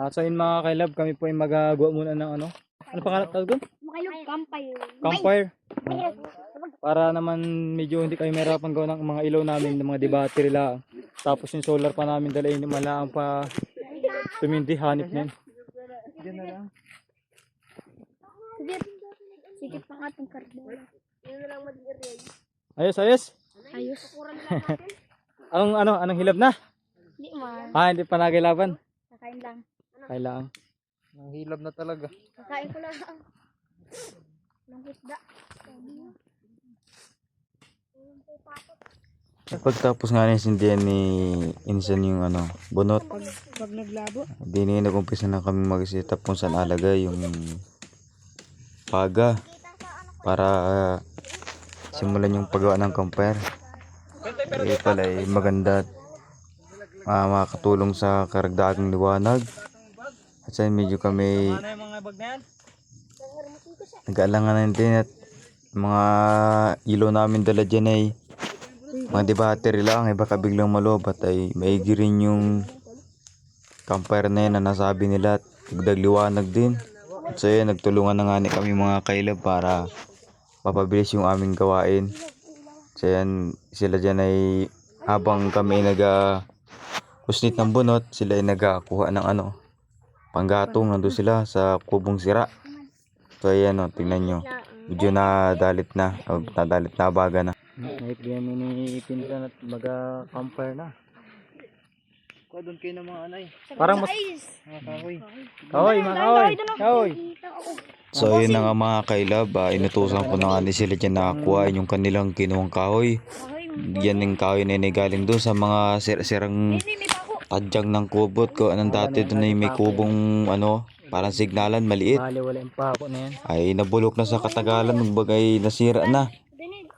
So yun mga kailab, kami po ay magagawa muna ng ano. Ano pangalan tawag doon? Campfire. Para naman medyo hindi kayo mahirapan gawa ng mga ilaw namin, ng mga battery lang. Tapos yung solar pa namin dalayin, malaang pa tumindi, hanip na yun. Diyan na lang. Sigit pang ating karbola. Yun na lang mag-area. Ayos, ayos. Ayos. Anong hilab na? Hindi man. Hindi pa nagilaban. Kakain lang. Kailangan. Ang hilab na talaga. Kakain ko lang. Ng isda. Pagtapos nga nasindihan ni Insan yung bunot, Pag naglabo. di na nag-umpisa na kami mag-setup kung saan alagay yung paga para simulan yung paggawa ng campfire. Pala maganda at makakatulong sa karagdagang liwanag. At sa medyo kami nag-aalangan din at mga ilaw namin dala dyan ay mga battery lang, baka biglang malobat ay maigi rin yung campfire na yan na nasabi nila at dagdag liwanag din. At so yun, nagtulungan na nga ni kami mga kailab para mapabilis yung aming gawain. So yan, sila dyan ay habang kami kusnit ng bunot, sila ay nagakuha ng panggatong. Nandun sila sa kubong sira. So ayan tingnan nyo, medyo nadalit na baga na. Naibigyan ni Pinsan at maga-campfire na. Kuha doon kayo ng mga anay. Parang mas... Mga kahoy. Kahoy, mga kahoy. Kahoy. So yun na nga mga kailab, inutusan ko na nga ni sila dyan nakakuha yung kanilang kinuwang kahoy. Yan yung kahoy na galing doon sa mga sirang tadyang ng kubot ko. Anong dati doon ay may kubong parang signalan maliit. Bale, wala yung pako na yan. Ay nabulok na sa katagalan, magbagay nasira na.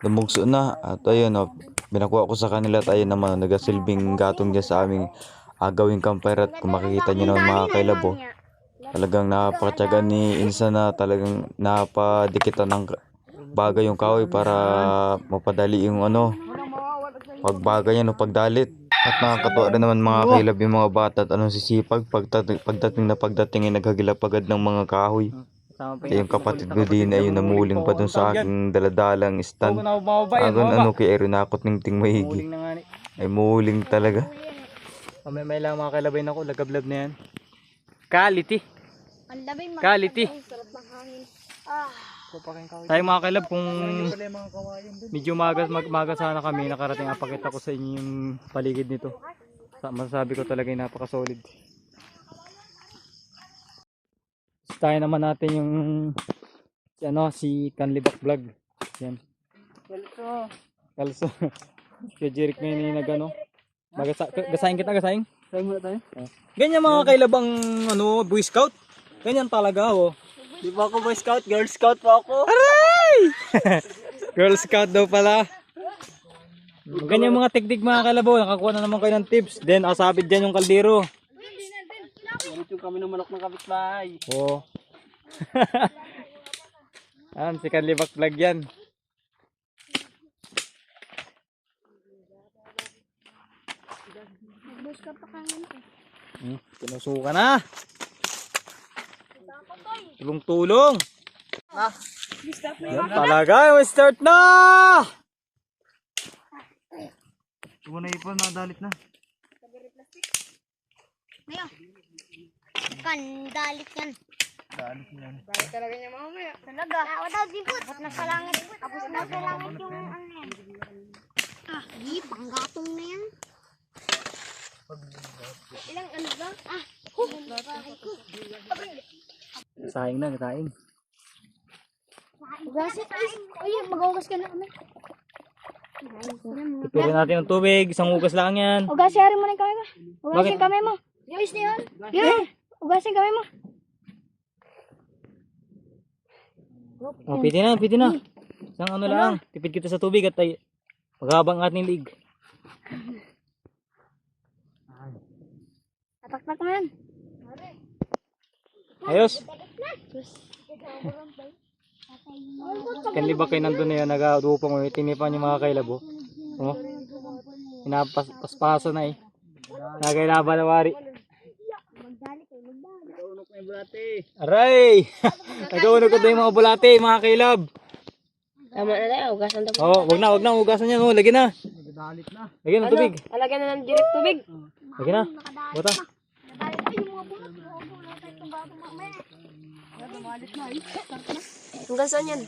Lumugso na. At ayun binakuha ko sa kanila at ayun naman nagasilbing gatong dyan sa aming gawing campfire. At kung makikita nyo naman mga kailabo, talagang napakatyaga ni Insa na talagang napadikitan ng bagay yung kahoy para mapadali yung pagbagay niya pagdalit. At nakakatuwa rin naman mga kailab yung mga bata at sisipag pagdating ay naghagilap agad ng mga kahoy. Yung kapatid ko din ay yung namuling pa dun sa aking daladalang stand. Kay Erinakot ningting mahigi. Ay muling talaga. May lang mga kalabay na ko, lagablab na yan. Quality. Quality. Tayo mga kalab, kung medyo maga sana kami, nakarating apakita ko sa inyo yung paligid nito. Masasabi ko talaga yung napaka-solid. Tayo naman natin yung si Kanlibak Vlog. Yan. Kalso. Kaya Jeric na yun gasahin kita, gasahin. Gasahin muna tayo. Ganyan mga kailabang Boy Scout. Ganyan talaga Di ba ako Boy Scout? Girl Scout pa ako. Aray! Girl Scout daw pala. Ganyan mga teknik mga kalabaw. Nakakuha na naman kayo ng tips. Then asabit dyan yung kaldero. Ganit yung kami ng manok ng kapitbahay. Oo. Ayan, si Kanlibak Vlog yan. Pinusuka na. Tulong-tulong. Yan talaga, start na. Muna ipon, dalit na. Dalit yan. Dalit yan. Dalit talaga niya mamaya. Talaga. Wala din po. Tapos nasa langit. Tapos nasa langit yung yan. Panggatong na yan. Ilang ba? Sayang na, katain. Ugasin. Ay, mag-ugas ka na kami. Tuturin natin ng tubig, isang ugas lang yan. Ugasin mo na yung kamay mo. Ugasin kamay mo. Ayos na yan. Yan. Ugasin kamay mo. Pwede na. Isang lang, tipid kita sa tubig at ay maghabang ating lig. Tatak mo yan. Ayos. Kanlibak kayo nandun na yan, nag-audupang tinipan yung mga kailabo. Pinapaspaso na Nagay laban na wari. Aray! Nagkaunod ko na yung mga bulate, mga kailab. Tama na tayo, ugasan daw. Oo, wag na ugasan yan. Oh, lagyan na. Lagyan ng tubig. Alagyan na ng direct tubig. Lagyan na. Buta. Hanggang saan yan?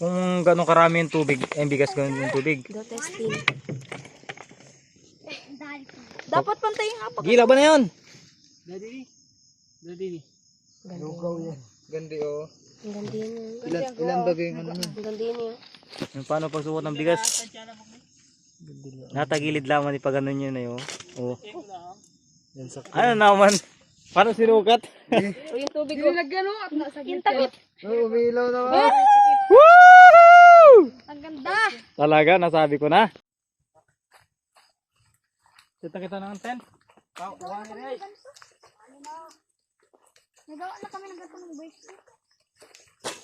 Kung gano'ng karami yung tubig, yung bigas ganun yung tubig. Do testing. Dapat pantayin nga pa. Gila ba na yun? Gandi oh. Ang ganda yun. Ilan bagay yung ano Ang ganda yun yun. Yung paano pagsuot ng bigas? Natagilid lamang ni pag ganun yun eh. Oh. Ano naman? Paano sinukat? O yung tubig ko. Yung takot. Umilaw naman. Woo! Ang ganda. Talaga, nasabi ko na. Kita ng tent. Nagawa na kami ng gato ng boys.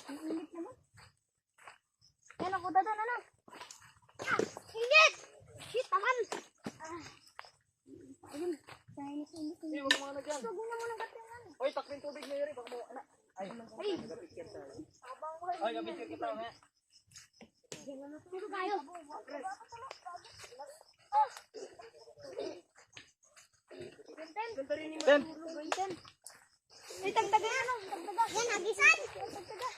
Ang init naman. Yan ako doon, ano? Init! Shit, taman! Ayun. Init. Sugong na mo ng gato yan. Hoy, takpin tubig na yun. Baka mo, anak. Ay, gapit kita mamaya. Dito tayo. Tent. Ay, tagtaga yan, oh. Tagtaga. Yan, hagisan. Tagtaga.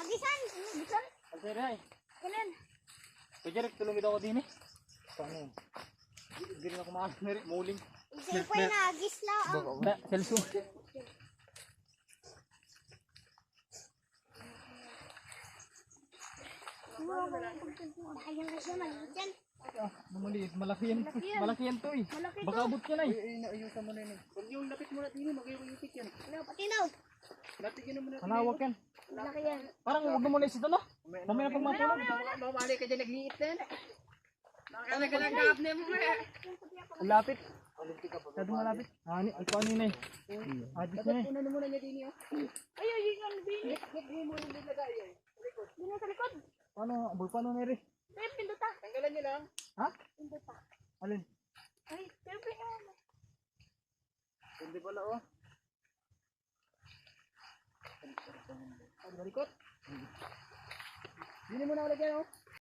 Hagisan. Hagisan. Alter ay. Ganun. Pwede rin tulungin ako din eh. Paano? Hindi rin ako makakasari. Muling. Isa pa yung hagis na. Na, Celso. Ayan na siya, maliit yan. Maliit, malaki yan. Malaki yan to eh. Malaki Baka abot ka na eh. Ayusan mo na yun. Huwag yung lapit mo na din, mag-iwayupit yan. Ano, patinaw. Latigyan mo na. Panawak yan. Malaki yan. Parang huwag mo muna isito no? Mamaya pag matulog. Mamali ka dyan, nagliit na yan. Nakakagagagab na mo eh. Ang lapit. Masyadong malapit. Ay, paano yun eh? Adis na eh. Ano muna niya din yun? Ay, yung bini. Hindi mo yung nilagay eh. Bini sa likod. Paano? Aboy, paano na rin? Ay, pinduta. Tanggalan niyo lang. Ha? Pinduta. Alin? Ay, pero pinduta. Hindi pala oh. Balikot. Hindi mo na ulagyan oh.